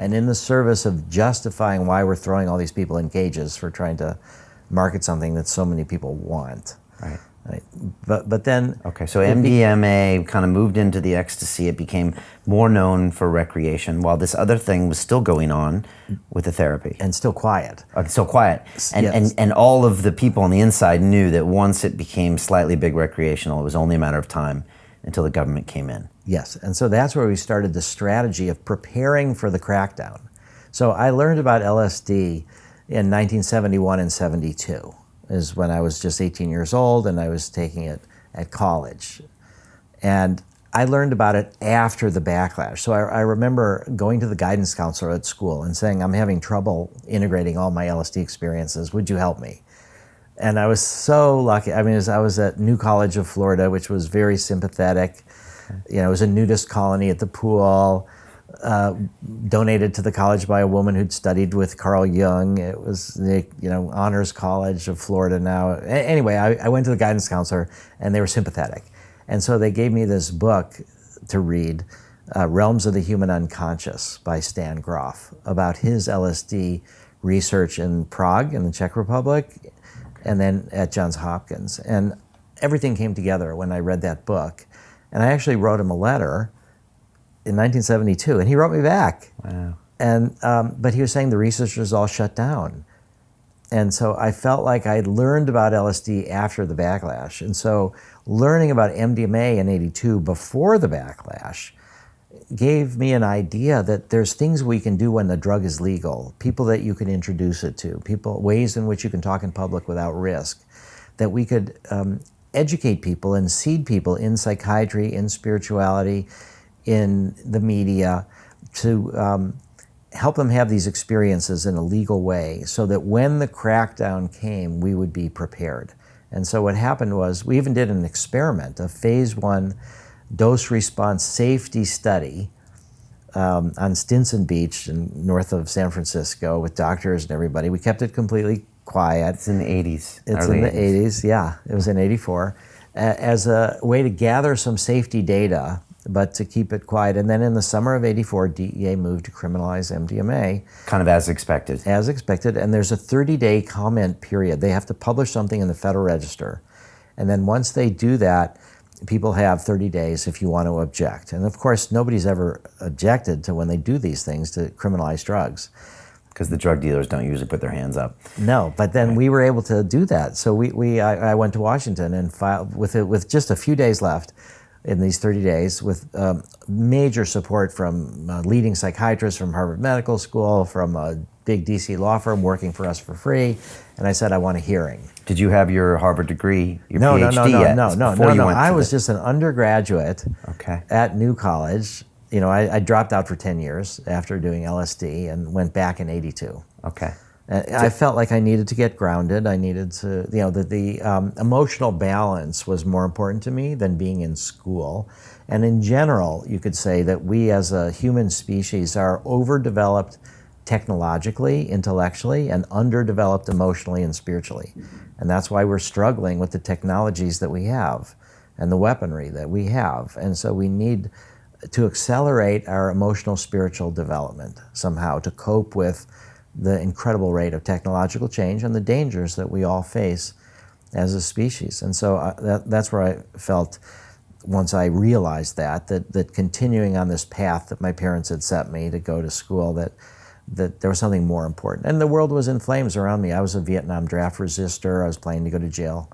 and in the service of justifying why we're throwing all these people in cages for trying to market something that so many people want. Right. Right. But then... Okay, so MDMA kind of moved into the ecstasy. It became more known for recreation, while this other thing was still going on with the therapy. And still quiet. Still quiet. And all of the people on the inside knew that once it became slightly big recreational, it was only a matter of time until the government came in. Yes, and so that's where we started the strategy of preparing for the crackdown. So I learned about LSD in 1971 and 72. Is when I was just 18 years old and I was taking it at college. And I learned about it after the backlash. So I remember going to the guidance counselor at school and saying, I'm having trouble integrating all my LSD experiences. Would you help me? And I was so lucky. I mean, I was at New College of Florida, which was very sympathetic. You know, it was a nudist colony at the pool. Donated to the college by a woman who'd studied with Carl Jung. It was the honors college of Florida now. Anyway, I went to the guidance counselor and they were sympathetic. And so they gave me this book to read, Realms of the Human Unconscious by Stan Grof, about his LSD research in Prague in the Czech Republic and then at Johns Hopkins. And everything came together when I read that book. And I actually wrote him a letter in 1972, and he wrote me back. Wow. And but he was saying the research was all shut down. And so I felt like I learned about LSD after the backlash. And so learning about MDMA in '82 before the backlash gave me an idea that there's things we can do when the drug is legal, people that you can introduce it to, ways in which you can talk in public without risk, that we could educate people and seed people in psychiatry, in spirituality, in the media, to help them have these experiences in a legal way so that when the crackdown came, we would be prepared. And so what happened was we even did an experiment, a phase 1 dose response safety study on Stinson Beach north of San Francisco with doctors and everybody. We kept it completely quiet. It's in the 80s. It's in the 80s, yeah. It was in '84, as a way to gather some safety data, but to keep it quiet. And then in the summer of '84, DEA moved to criminalize MDMA. Kind of as expected. As expected, and there's a 30-day comment period. They have to publish something in the Federal Register. And then once they do that, people have 30 days if you want to object. And of course, nobody's ever objected to when they do these things to criminalize drugs. Because the drug dealers don't usually put their hands up. No, but then we were able to do that. So I went to Washington and filed with just a few days left in these 30 days with major support from leading psychiatrists from Harvard Medical School, from a big DC law firm working for us for free. And I said, I want a hearing. Did you have your Harvard degree, your PhD yet? No. I was just an undergraduate at New College. You know, I dropped out for 10 years after doing LSD and went back in '82. Okay. I felt like I needed to get grounded. I needed to, the emotional balance was more important to me than being in school. And in general, you could say that we as a human species are overdeveloped technologically, intellectually, and underdeveloped emotionally and spiritually. And that's why we're struggling with the technologies that we have and the weaponry that we have. And so we need to accelerate our emotional spiritual development somehow to cope with the incredible rate of technological change and the dangers that we all face as a species. And so that's where I felt, once I realized that continuing on this path that my parents had set me to go to school, that there was something more important. And the world was in flames around me. I was a Vietnam draft resistor. I was planning to go to jail,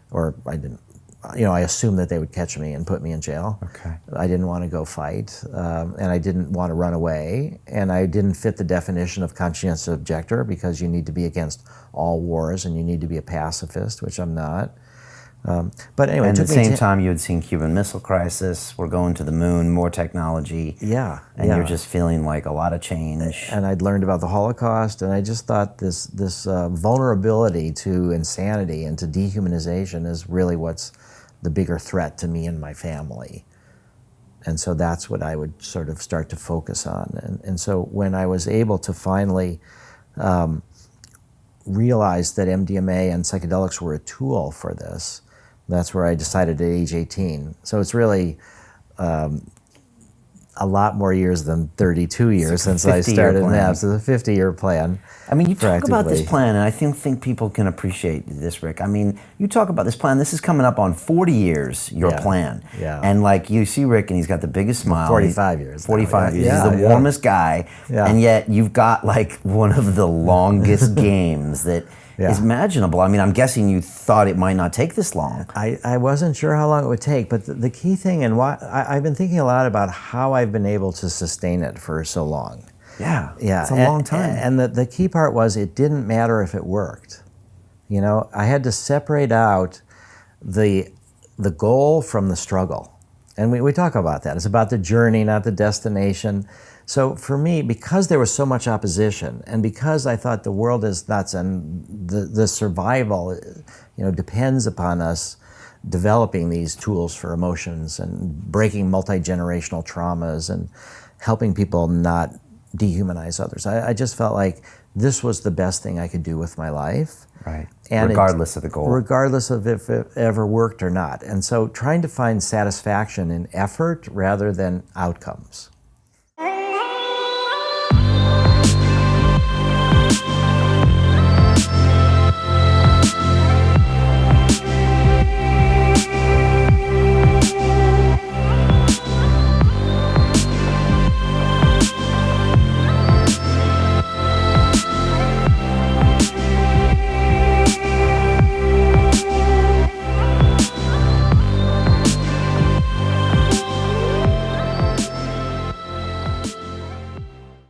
or I didn't. I assumed that they would catch me and put me in jail. Okay. I didn't want to go fight, and I didn't want to run away, and I didn't fit the definition of conscientious objector because you need to be against all wars and you need to be a pacifist, which I'm not. But anyway, and at the same time, you had seen Cuban Missile Crisis. We're going to the moon, more technology. Yeah. And you're just feeling like a lot of change. And I'd learned about the Holocaust, and I just thought this vulnerability to insanity and to dehumanization is really what's the bigger threat to me and my family. And so that's what I would sort of start to focus on. And so when I was able to finally realize that MDMA and psychedelics were a tool for this, that's where I decided at age 18. So it's really a lot more years than 32 years since I started now. So it's a 50-year plan. I mean, you talk about this plan, and I think people can appreciate this, Rick. I mean, you talk about this plan. This is coming up on 40 years, your plan. Yeah. And like you see Rick, and he's got the biggest smile. 45 years. 45 years. He's the warmest guy. Yeah. And yet you've got like one of the longest games that is imaginable. I mean, I'm guessing you thought it might not take this long. I wasn't sure how long it would take, but the key thing, and why I've been thinking a lot about how I've been able to sustain it for so long. Yeah, it's a long time. And the key part was it didn't matter if it worked. You know, I had to separate out the goal from the struggle. And we talk about that. It's about the journey, not the destination. So for me, because there was so much opposition, and because I thought the world is nuts and the survival, you know, depends upon us developing these tools for emotions and breaking multi-generational traumas and helping people not dehumanize others. I just felt like this was the best thing I could do with my life. Right. And regardless of the goal. Regardless of if it ever worked or not. And so trying to find satisfaction in effort rather than outcomes.